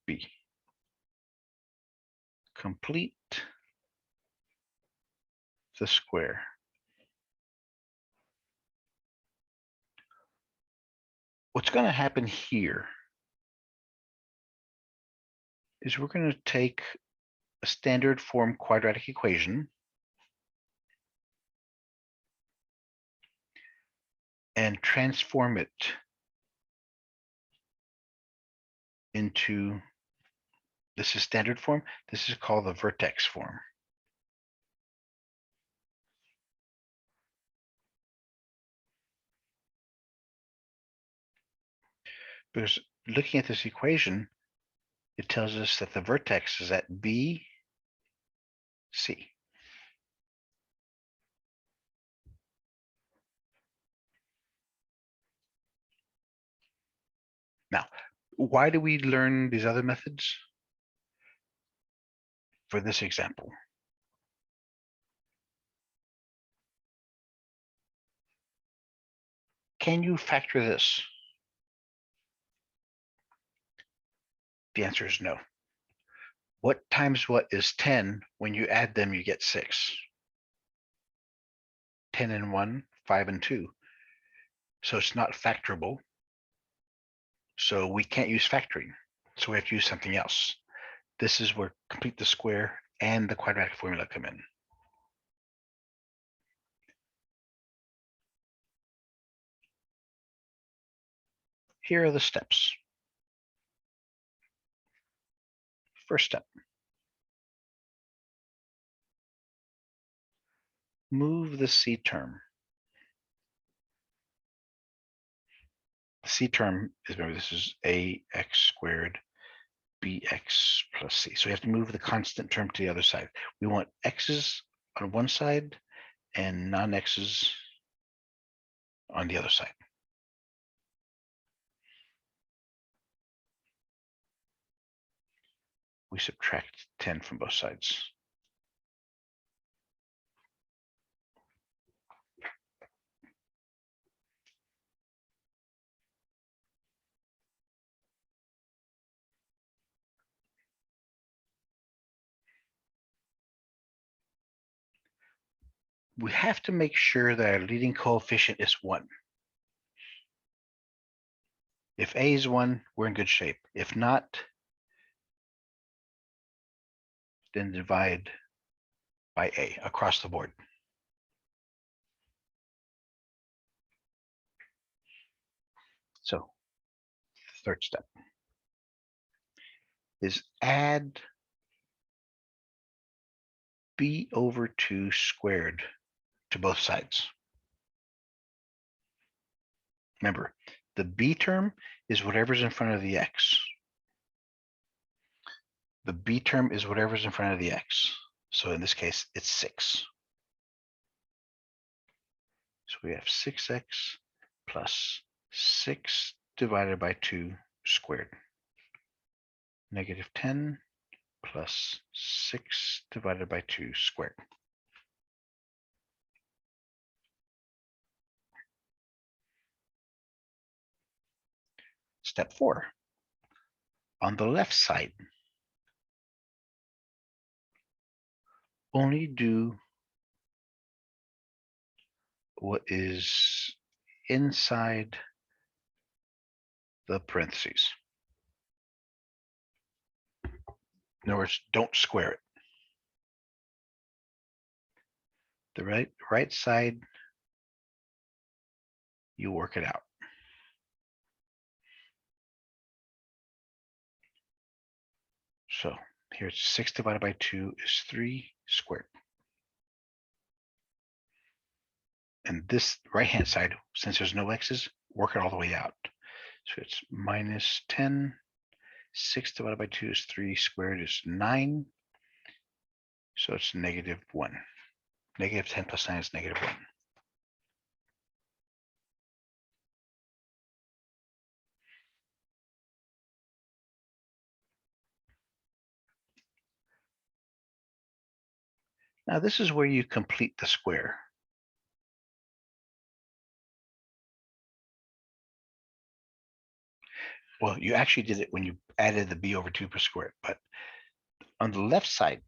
B. Complete the square. What's going to happen here is we're going to take a standard form quadratic equation and transform it into, this is standard form, this is called the vertex form. Because looking at this equation, it tells us that the vertex is at B, C. Now, why do we learn these other methods? For this example. Can you factor this? The answer is no. What times what is 10? When you add them, you get 6. 10 and 1, 5 and 2. So it's not factorable. So we can't use factoring. So we have to use something else. This is where complete the square and the quadratic formula come in. Here are the steps. First step. Move the C term. The C term is, remember, this is ax squared bx plus c. So we have to move the constant term to the other side. We want x's on one side and non-x's on the other side. We subtract 10 from both sides. We have to make sure that our leading coefficient is 1. If a is 1, we're in good shape. If not, then divide by a across the board. So the third step is add b over 2 squared to both sides. Remember, the b term is whatever's in front of the x. The b term is whatever's in front of the x. So in this case, it's 6. So we have 6x plus 6 divided by 2 squared. Negative 10 plus 6 divided by 2 squared. Step 4. On the left side, only do what is inside the parentheses. In other words, don't square it. The right side, you work it out. So here it's 6 divided by 2 is 3 squared. And this right-hand side, since there's no x's, work it all the way out. So it's minus 10. 6 divided by 2 is 3 squared is 9. So it's negative 1. Negative 10 plus 9 is negative 1. Now this is where you complete the square. Well, you actually did it when you added the b over 2 per squared, but on the left side,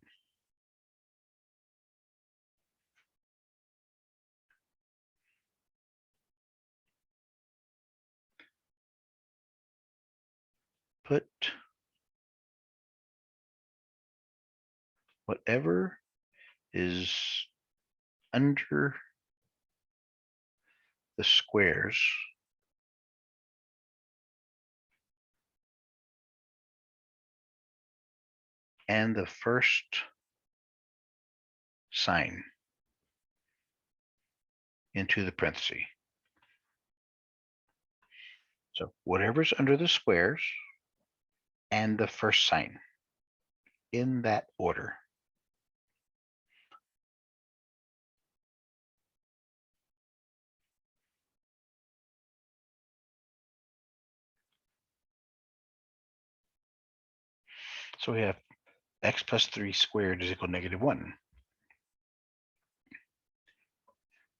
put whatever is under the squares and the first sign into the parenthesis. So whatever's under the squares and the first sign in that order. So we have x plus 3 squared is equal to -1.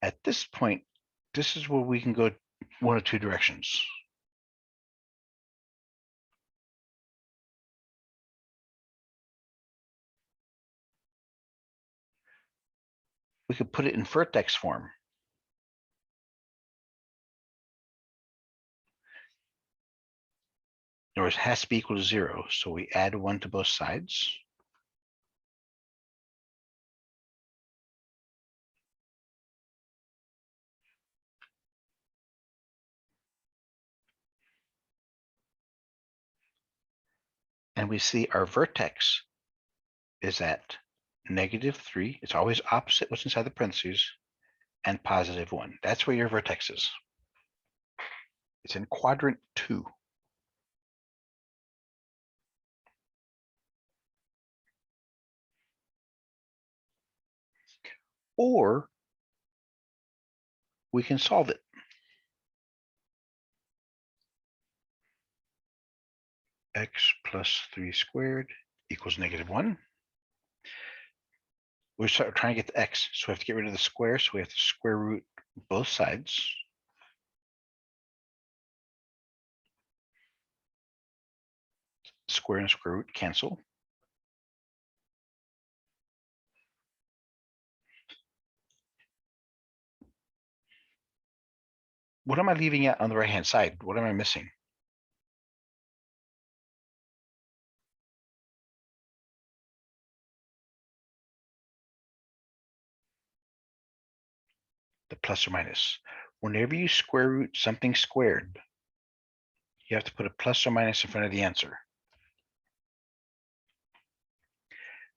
At this point, this is where we can go one of two directions. We could put it in vertex form. In other words, it has to be equal to 0. So we add 1 to both sides. And we see our vertex is at -3. It's always opposite what's inside the parentheses, and +1. That's where your vertex is. It's in quadrant 2. Or we can solve it. X plus 3 squared equals -1. We're trying to get the x, so we have to get rid of the square, so we have to square root both sides. Square and square root cancel. What am I leaving out on the right-hand side? What am I missing? The plus or minus. Whenever you square root something squared, you have to put a plus or minus in front of the answer.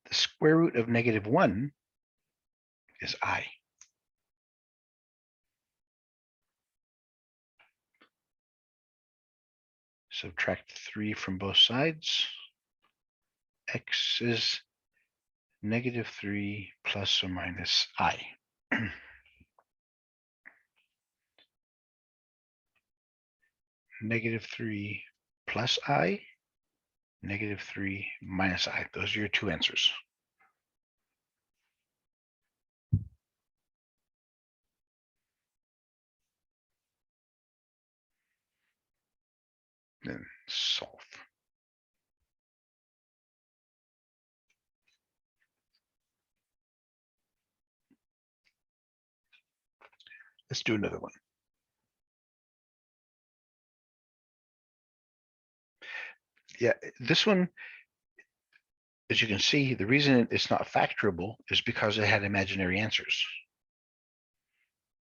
The square root of -1 is I. Subtract 3 from both sides. X is -3 plus or minus I. -3 plus I, -3 minus I. Those are your two answers. Then solve. Let's do another one. Yeah, this one, as you can see, the reason it's not factorable is because it had imaginary answers.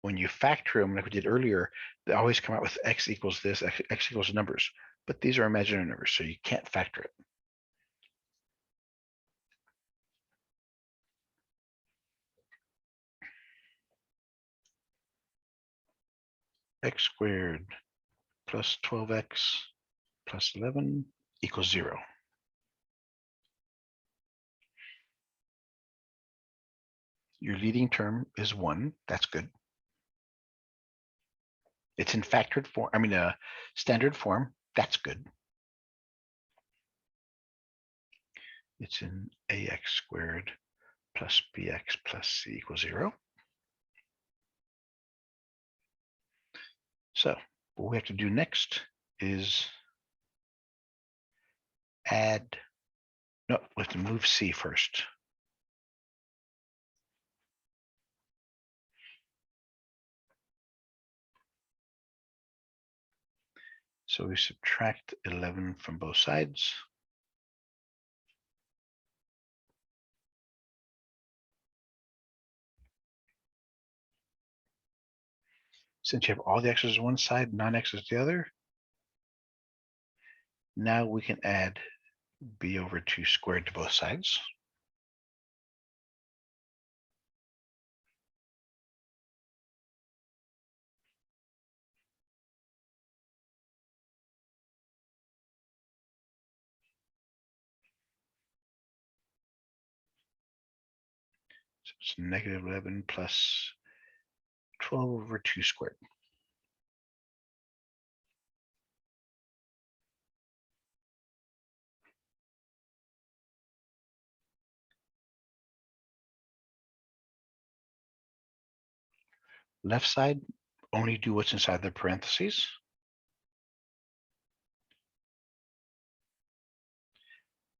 When you factor them, like we did earlier, they always come out with x equals this, x equals numbers. But these are imaginary numbers, so you can't factor it. X squared plus 12x plus 11 equals 0. Your leading term is 1. That's good. It's in factored form, standard form. That's good. It's in ax squared plus bx plus c equals 0. So what we have to do next is add, no, we have to move C first. So we subtract 11 from both sides. Since you have all the x's on one side, non-x's the other, now we can add b over 2 squared to both sides. So it's negative 11 plus 12 over 2 squared. Left side, only do what's inside the parentheses.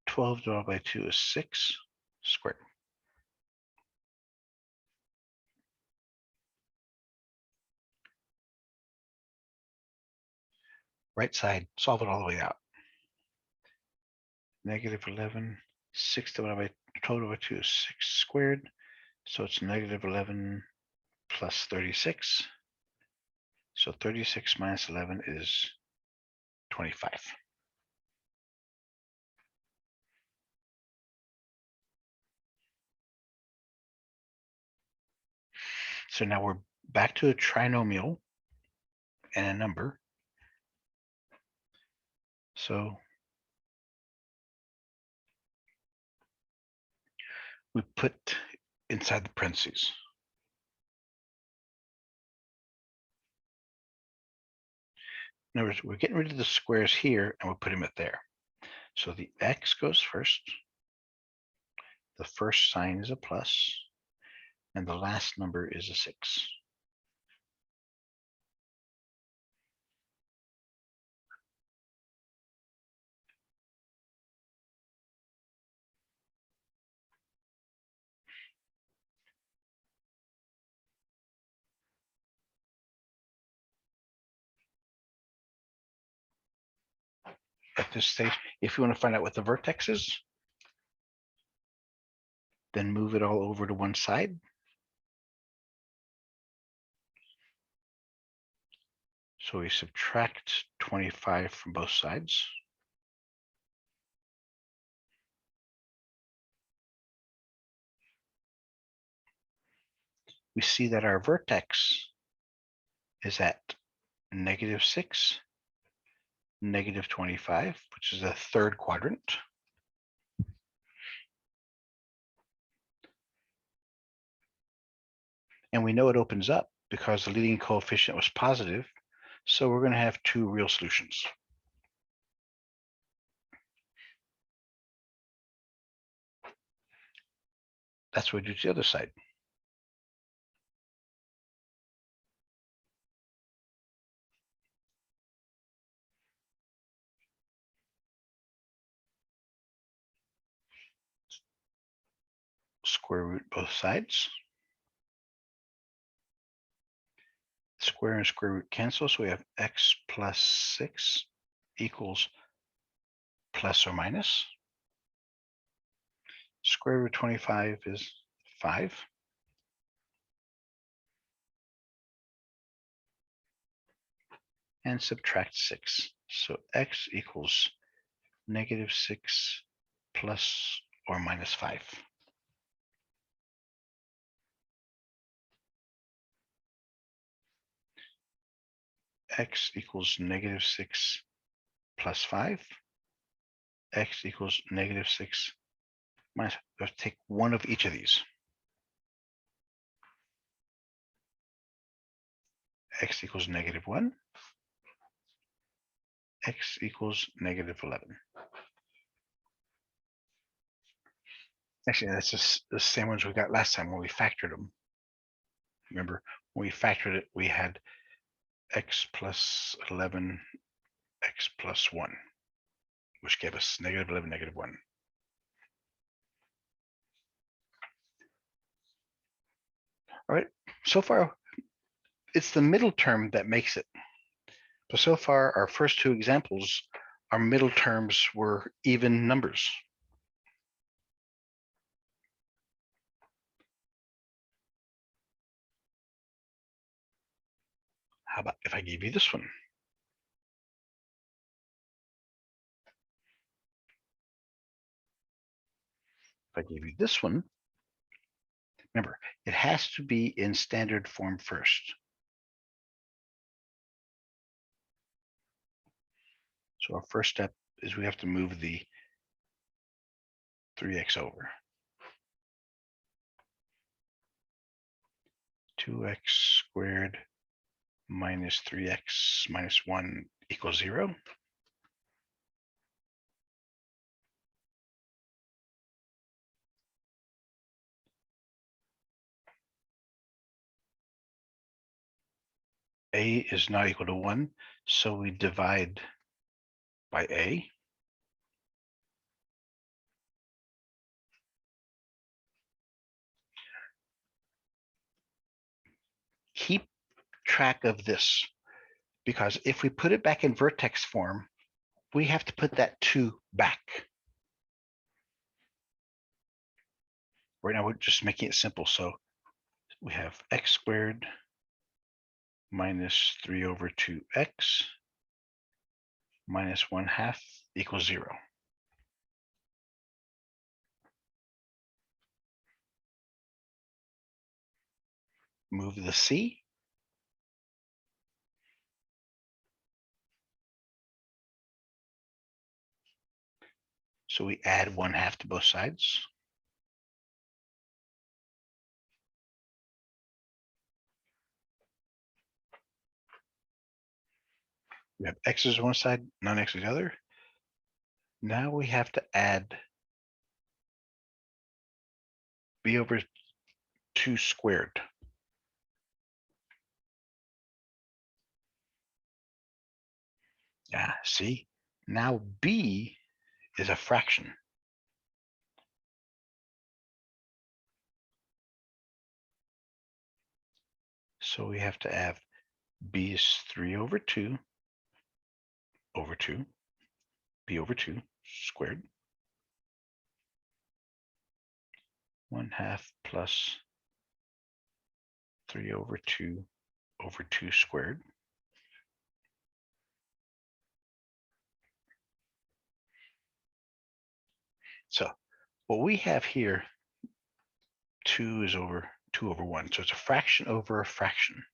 Twelve divided by 2 is 6 squared. Right side, solve it all the way out. Negative 11, 6 divided by 12 divided by 2 is 6 squared. So it's negative 11 plus 36. So 36 minus 11 is 25. So now we're back to a trinomial and a number. So we put inside the parentheses. In other words, we're getting rid of the squares here and we'll put them at there. So the x goes first. The first sign is a plus, and the last number is a 6. At this stage, if you want to find out what the vertex is, then move it all over to one side. So we subtract 25 from both sides. We see that our vertex is at negative 6, negative 25, which is the third quadrant. And we know it opens up because the leading coefficient was positive. So we're going to have 2 real solutions. That's what we do to the other side. Square root both sides. Square and square root cancel, so we have x plus 6 equals plus or minus. Square root 25 is 5. And subtract 6. So x equals negative 6 plus or minus 5. X equals negative 6 plus 5. X equals negative 6 minus. Let's take one of each of these. X equals negative 1. X equals negative 11. Actually, that's just the same ones we got last time when we factored them. Remember, when we factored it, we had x plus 11, x plus 1. which gave us -11, -1. All right, so far, it's the middle term that makes it. But so far, our first two examples, our middle terms were even numbers. How about if I gave you this one? If I gave you this one, remember, it has to be in standard form first. So our first step is we have to move the 3x over. 2x squared minus 3x minus 1 equals 0. A is not equal to 1, so we divide by A. Keep track of this, because if we put it back in vertex form, we have to put that 2 back. Right now, we're just making it simple. So we have x squared minus 3 over 2x minus 1/2 equals 0. Move the c. So we add 1/2 to both sides. We have x's on one side, non-x on the other. Now we have to add b over 2 squared. Yeah, see? Now b is a fraction. So we have to have b is 3 over 2 over 2, b over 2 squared, 1/2 plus 3 over 2 over 2 squared. So what we have here, 2 is over 2 over 1. So it's a fraction over a fraction.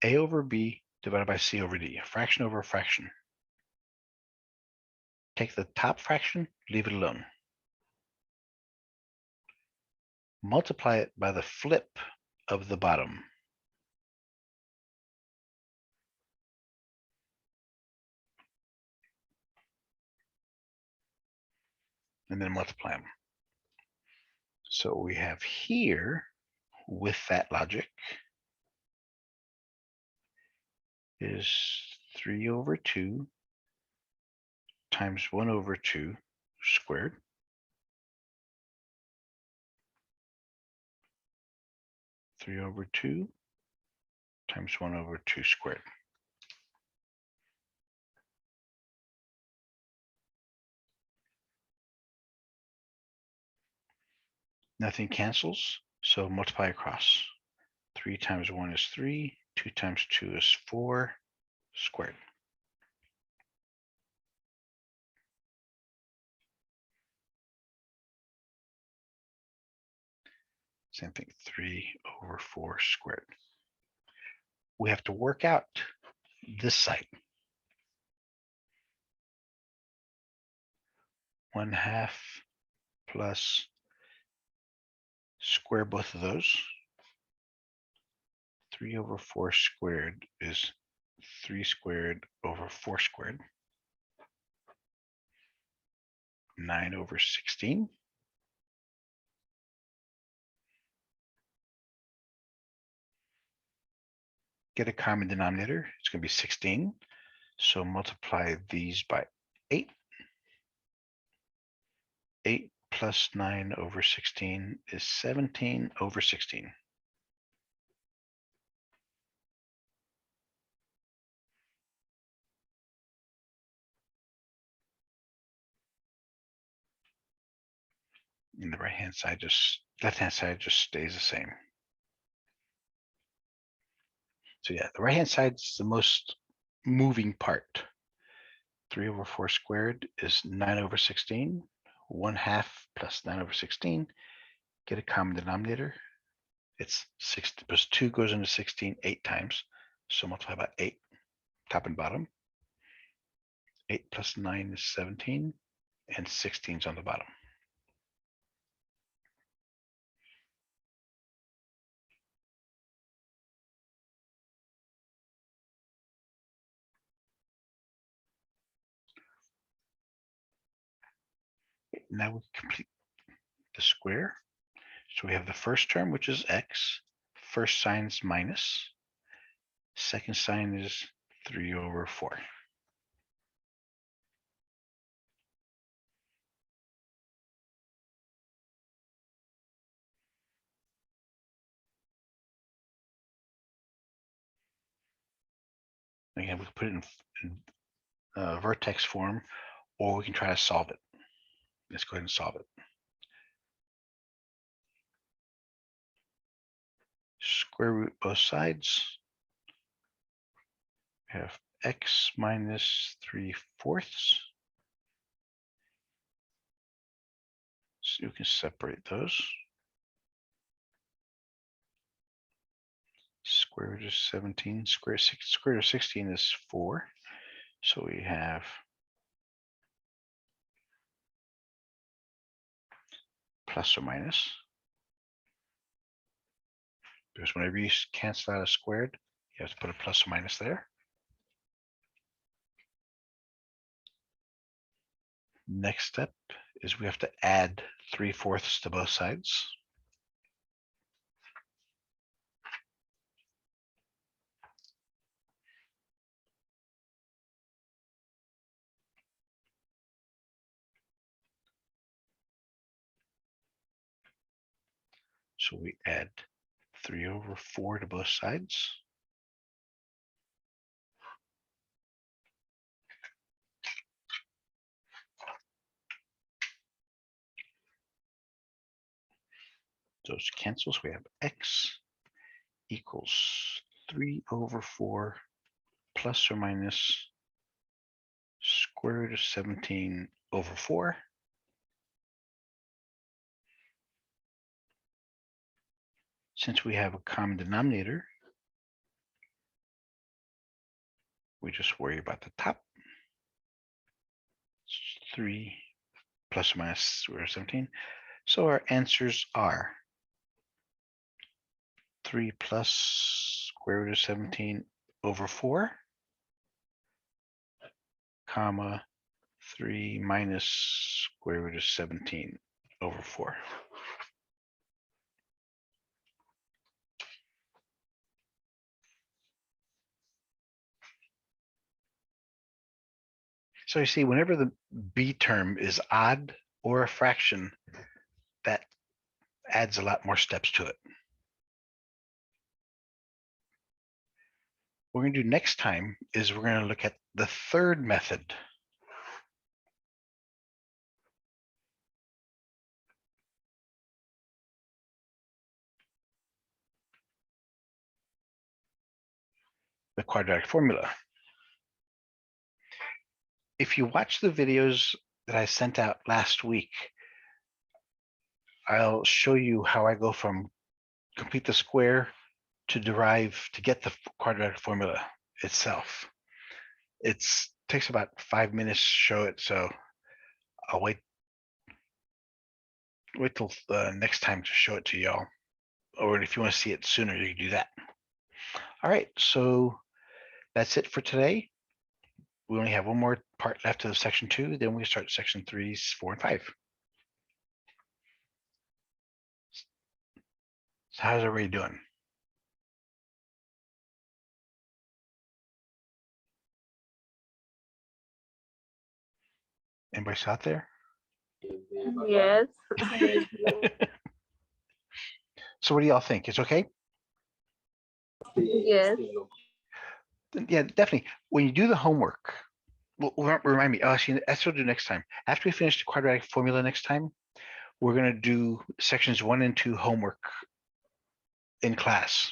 A over b divided by c over d, a fraction over a fraction. Take the top fraction, leave it alone. Multiply it by the flip of the bottom. And then multiply them. So what we have here, with that logic, is 3 over 2 times 1 over 2 squared. Three over 2 times 1 over 2 squared. Nothing cancels, so multiply across. 3 times 1 is 3, 2 times 2 is 4 squared. Same thing, 3 over 4 squared. We have to work out this side. 1/2 plus square both of those. 3 over 4 squared is 3 squared over 4 squared. 9 over 16. get a common denominator. It's going to be 16. So multiply these by 8. 8 plus 9 over 16 is 17 over 16. And the right-hand side left-hand side just stays the same. So yeah, the right-hand side is the most moving part. 3 over 4 squared is 9 over 16. 1/2 plus 9 over 16. Get a common denominator. It's 6 plus 2 goes into 16 8 times. So multiply by 8, top and bottom. 8 plus 9 is 17, and 16 is on the bottom. Now we complete the square. So we have the first term, which is x. First sign is minus. Second sign is 3 over 4. Again, we can put it in vertex form, or we can try to solve it. Let's go ahead and solve it. Square root both sides. We have x minus 3/4. So you can separate those. Square root of 17, square root of 16 is 4. So we have plus or minus. Because whenever you cancel out a squared, you have to put a plus or minus there. Next step is we have to add 3/4 to both sides. So we add 3 over 4 to both sides. Those cancel, so we have x equals 3 over 4 plus or minus square root of 17 over 4. Since we have a common denominator, we just worry about the top. It's 3 plus or minus square root of 17. So our answers are 3 plus square root of 17 over 4, comma, 3 minus square root of 17 over 4. So you see, whenever the b term is odd or a fraction, that adds a lot more steps to it. What we're going to do next time is we're going to look at the third method. The quadratic formula. If you watch the videos that I sent out last week, I'll show you how I go from complete the square to get the quadratic formula itself. It takes about 5 minutes to show it, so I'll wait till next time to show it to y'all. Or if you want to see it sooner, you can do that. All right, so that's it for today. We only have one more part left of section 2, then we start section 3s, 4, and 5. So how's everybody doing? Anybody out there? Yes. So what do y'all think? It's okay? Yes. Yeah, definitely. When you do the homework, remind me. Oh, actually, that's what we'll do next time. After we finish the quadratic formula next time, we're going to do sections 1 and 2 homework in class.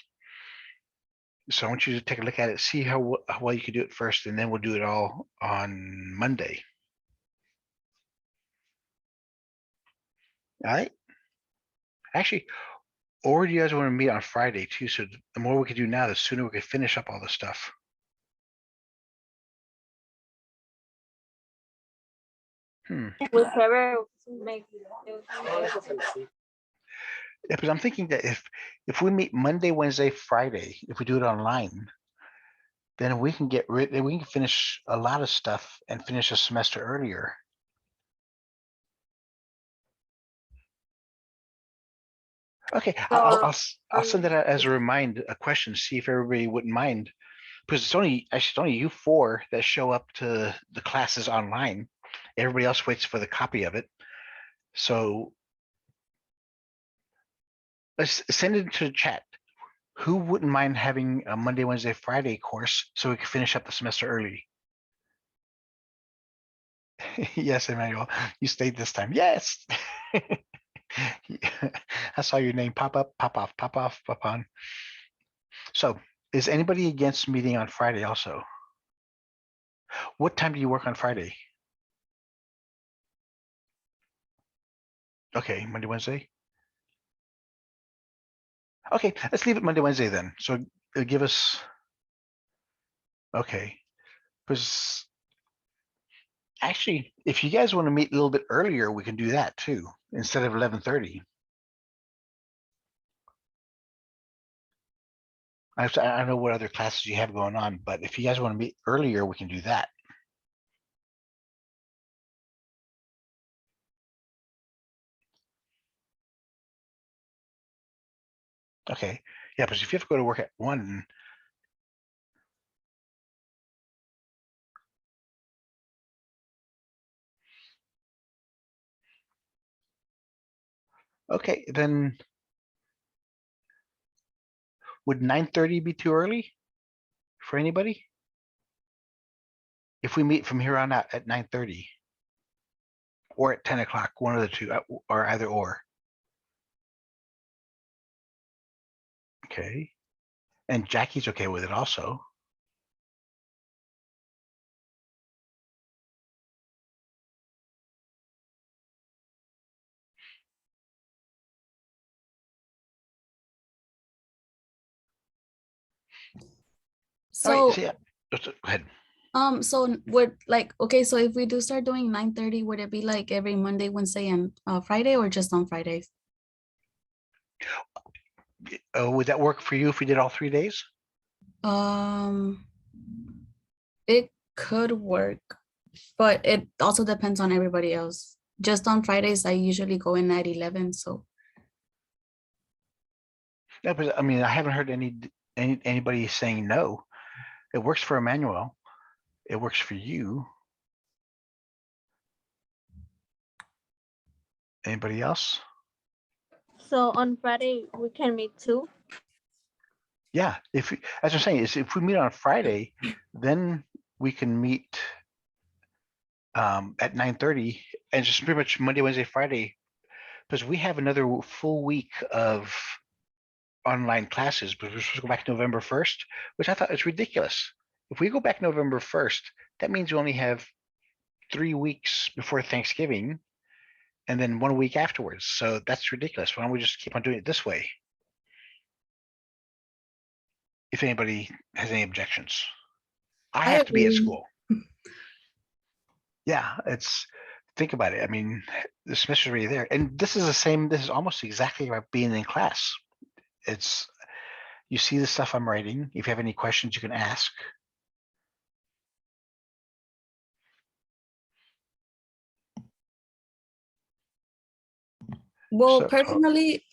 So I want you to take a look at it, see how well you can do it first, and then we'll do it all on Monday. All right? Actually, or do you guys want to meet on Friday too? So the more we can do now, the sooner we can finish up all the stuff. Whichever makes Yeah, because I'm thinking that if we meet Monday, Wednesday, Friday, if we do it online, then we can we can finish a lot of stuff and finish a semester earlier. Okay, I'll send it out as a question, see if everybody wouldn't mind, because it's only you 4 that show up to the classes online. Everybody else waits for the copy of it. So let's send it to the chat. Who wouldn't mind having a Monday, Wednesday, Friday course so we can finish up the semester early? Yes, Emmanuel, you stayed this time. Yes. I saw your name pop up, pop off, pop off, pop on. So is anybody against meeting on Friday also? What time do you work on Friday? Okay, Monday, Wednesday. Okay, let's leave it Monday, Wednesday then. So it'll give us, okay. Because actually, if you guys want to meet a little bit earlier, we can do that too, instead of 11:30. I don't know what other classes you have going on, but if you guys want to meet earlier, we can do that. Okay, yeah, but if you have to go to work at 1, okay, then would 9:30 be too early for anybody? If we meet from here on out at 9:30 or at 10 o'clock, one of the two, or either or. Okay, and Jackie's okay with it also. So, all right, so yeah, go ahead. So would like, okay, so if we do start doing 9:30, would it be like every Monday, Wednesday, and Friday, or just on Fridays? Would that work for you if we did all 3 days? It could work, but it also depends on everybody else. Just on Fridays, I usually go in at 11, so. Yeah, but I mean, I haven't heard anybody saying no. It works for Emmanuel. It works for you. Anybody else? So on Friday we can meet too. Yeah, as I'm saying, is if we meet on Friday, then we can meet at 9:30 and just pretty much Monday, Wednesday, Friday, because we have another full week of online classes, but we're supposed to go back November 1st, which I thought was ridiculous. If we go back November 1st, that means we only have 3 weeks before Thanksgiving and then 1 week afterwards. So that's ridiculous. Why don't we just keep on doing it this way? If anybody has any objections. I have to be at school. Yeah, think about it. I mean, the semester's already there. And this is almost exactly like being in class. You see the stuff I'm writing. If you have any questions, you can ask. Well, personally,